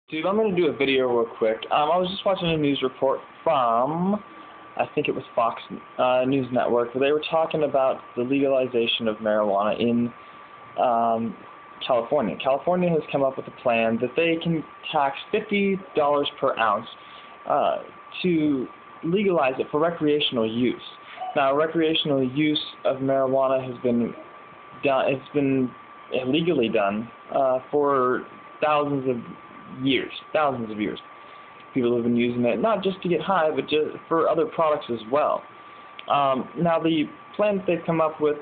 Dude, I'm going to do a video real quick. I was just watching a news report from, I think it was Fox News Network, where they were talking about the legalization of marijuana in California. California has come up with a plan that they can tax $50 per ounce to legalize it for recreational use. Now, recreational use of marijuana has been done. It's been illegally done for thousands of years. People have been using it not just to get high, but just for other products as well. Now, the plan that they've come up with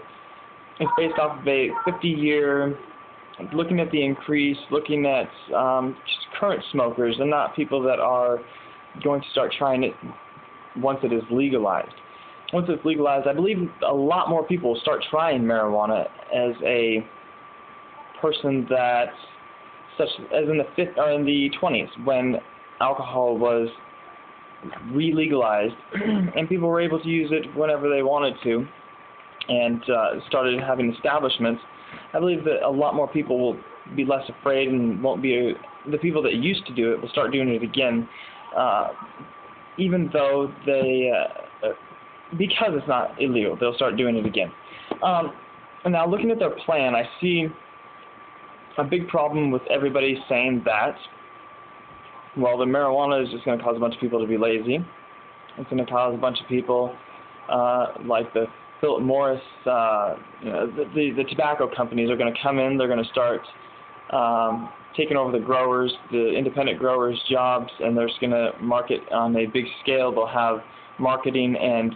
is based off of a 50-year, looking at the increase, looking at just current smokers and not people that are going to start trying it once it is legalized. Once it's legalized, I believe a lot more people will start trying marijuana as a person that, such as in the 20s, when alcohol was re-legalized and people were able to use it whenever they wanted to, and started having establishments. I believe that a lot more people will be less afraid and won't be the people that used to do it will start doing it again, even though they because it's not illegal, they'll start doing it again. And now, looking at their plan, I see a big problem with everybody saying that, well, the marijuana is just going to cause a bunch of people to be lazy. It's going to cause a bunch of people, like the Philip Morris, the tobacco companies are going to come in, they're going to start taking over the growers, the independent growers' jobs, and they're just going to market on a big scale. They'll have marketing and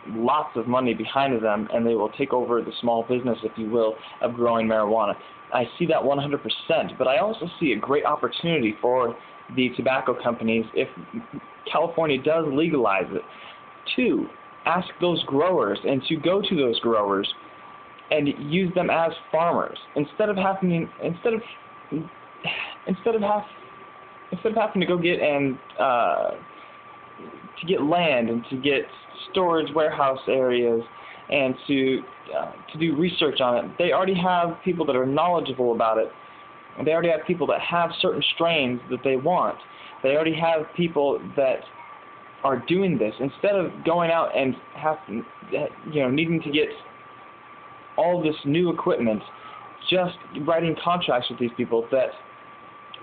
lots of money behind them, and they will take over the small business, if you will, of growing marijuana. I see that 100%, but I also see a great opportunity for the tobacco companies, if California does legalize it, to ask those growers and to go to those growers and use them as farmers instead of having to go get and to get land and to get storage warehouse areas and to do research on it. They already have people that are knowledgeable about it. They already have people that have certain strains that they want. They already have people that are doing this. Instead of going out and needing to get all this new equipment, just writing contracts with these people that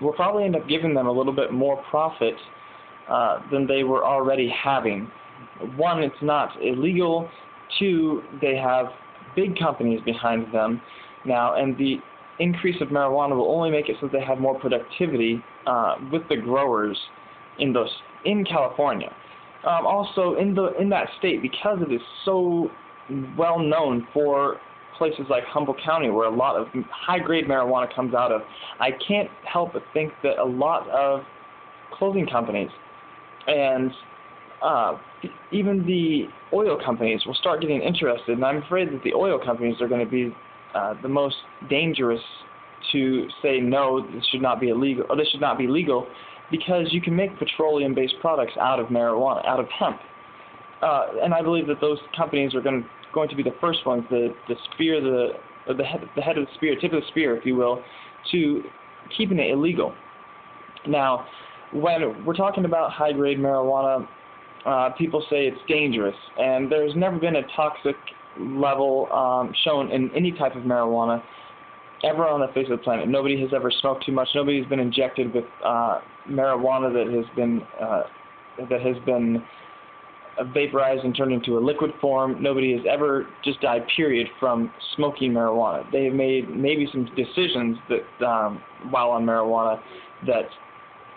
will probably end up giving them a little bit more profit than they were already having. One, it's not illegal. Two, they have big companies behind them now, and the increase of marijuana will only make it so they have more productivity with the growers in California. Also, in that state, because it is so well known for places like Humboldt County, where a lot of high-grade marijuana comes out of, I can't help but think that a lot of clothing companies and even the oil companies will start getting interested, and I'm afraid that the oil companies are going to be the most dangerous to say no, this should not be illegal, or this should not be legal, because you can make petroleum-based products out of marijuana, out of hemp, and I believe that those companies are going to be the first ones, the head of the spear, tip of the spear, if you will, to keeping it illegal. Now, when we're talking about high-grade marijuana, people say it's dangerous, and there's never been a toxic level shown in any type of marijuana ever on the face of the planet. Nobody has ever smoked too much. Nobody has been injected with marijuana that has been vaporized and turned into a liquid form. Nobody has ever just died, period, from smoking marijuana. They have made maybe some decisions that while on marijuana that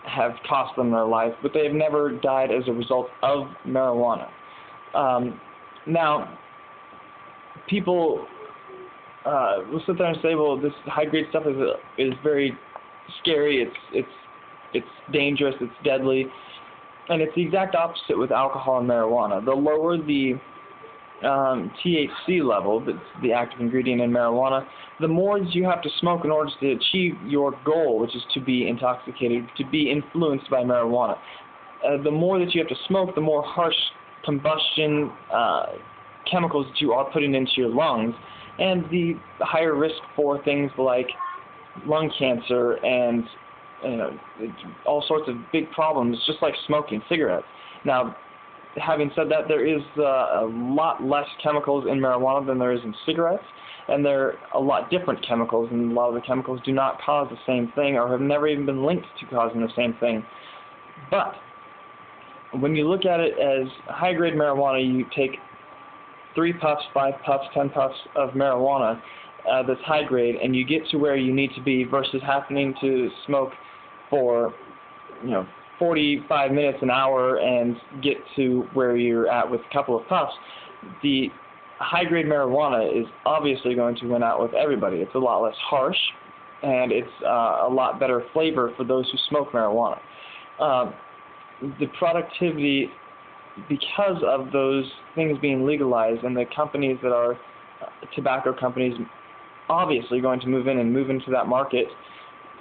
have cost them their life, but they have never died as a result of marijuana. Now, people will sit there and say, well, this high-grade stuff is very scary, it's dangerous, it's deadly, and it's the exact opposite with alcohol and marijuana. The lower the THC level, that's the active ingredient in marijuana, the more you have to smoke in order to achieve your goal, which is to be intoxicated, to be influenced by marijuana. The more that you have to smoke, the more harsh combustion chemicals that you are putting into your lungs, and the higher risk for things like lung cancer and all sorts of big problems, just like smoking cigarettes. Now, having said that, there is a lot less chemicals in marijuana than there is in cigarettes, and there are a lot different chemicals, and a lot of the chemicals do not cause the same thing or have never even been linked to causing the same thing. But when you look at it as high-grade marijuana, you take 3 puffs, 5 puffs, 10 puffs of marijuana that's high-grade, and you get to where you need to be versus having to smoke for 45 minutes, an hour, and get to where you're at with a couple of puffs. The high-grade marijuana is obviously going to win out with everybody. It's a lot less harsh, and it's a lot better flavor for those who smoke marijuana. The productivity, because of those things being legalized, and the companies that are tobacco companies obviously going to move into that market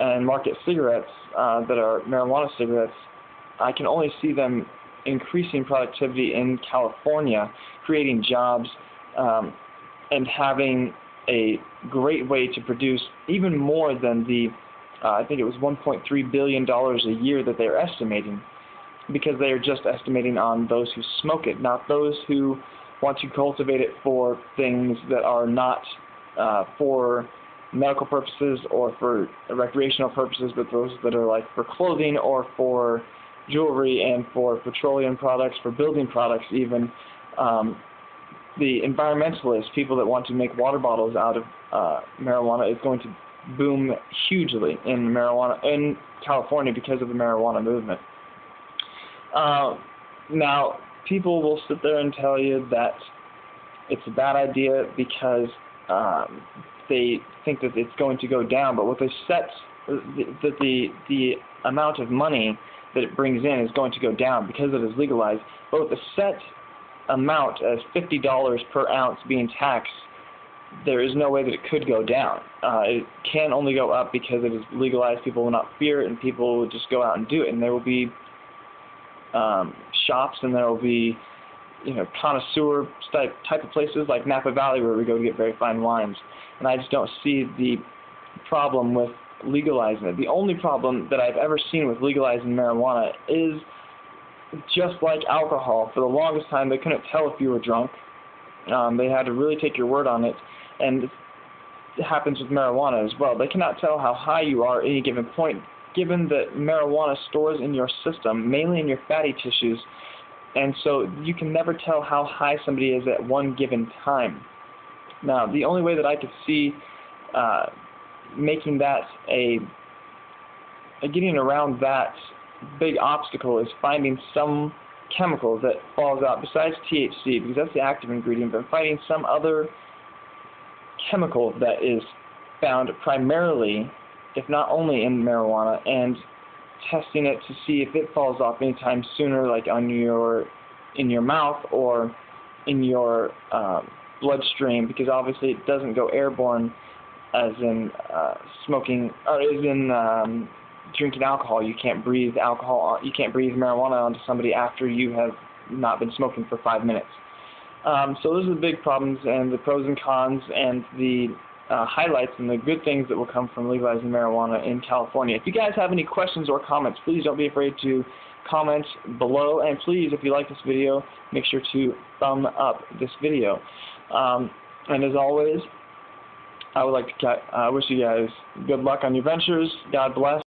and market cigarettes that are marijuana cigarettes, I can only see them increasing productivity in California, creating jobs, and having a great way to produce even more than the, I think it was $1.3 billion a year that they're estimating, because they are just estimating on those who smoke it, not those who want to cultivate it for things that are not for medical purposes or for recreational purposes, but those that are like for clothing or for jewelry and for petroleum products, for building products even. The environmentalists, people that want to make water bottles out of marijuana, is going to boom hugely in California because of the marijuana movement. Now, people will sit there and tell you that it's a bad idea because they think that it's going to go down, but what they set, that the amount of money that it brings in is going to go down because it is legalized, but with the set amount as $50 per ounce being taxed, there is no way that it could go down. It can only go up because it is legalized. People will not fear it, and people will just go out and do it, and there will be shops, and there will be connoisseur type of places like Napa Valley where we go to get very fine wines. And I just don't see the problem with legalizing it. The only problem that I've ever seen with legalizing marijuana is just like alcohol. For the longest time, they couldn't tell if you were drunk. They had to really take your word on it. And it happens with marijuana as well. They cannot tell how high you are at any given point, given that marijuana stores in your system, mainly in your fatty tissues, and so you can never tell how high somebody is at one given time. Now, the only way that I could see making that getting around that big obstacle is finding some chemical that falls out besides THC, because that's the active ingredient, but finding some other chemical that is found primarily, if not only, in marijuana, and testing it to see if it falls off anytime sooner, like in your mouth or in your bloodstream, because obviously it doesn't go airborne as in smoking, or as in drinking alcohol. You can't breathe marijuana onto somebody after you have not been smoking for 5 minutes. So those are the big problems and the pros and cons and the highlights and the good things that will come from legalizing marijuana in California. If you guys have any questions or comments, please don't be afraid to comment below, and please, if you like this video, make sure to thumb up this video. And as always, I would like to wish you guys good luck on your ventures. God bless.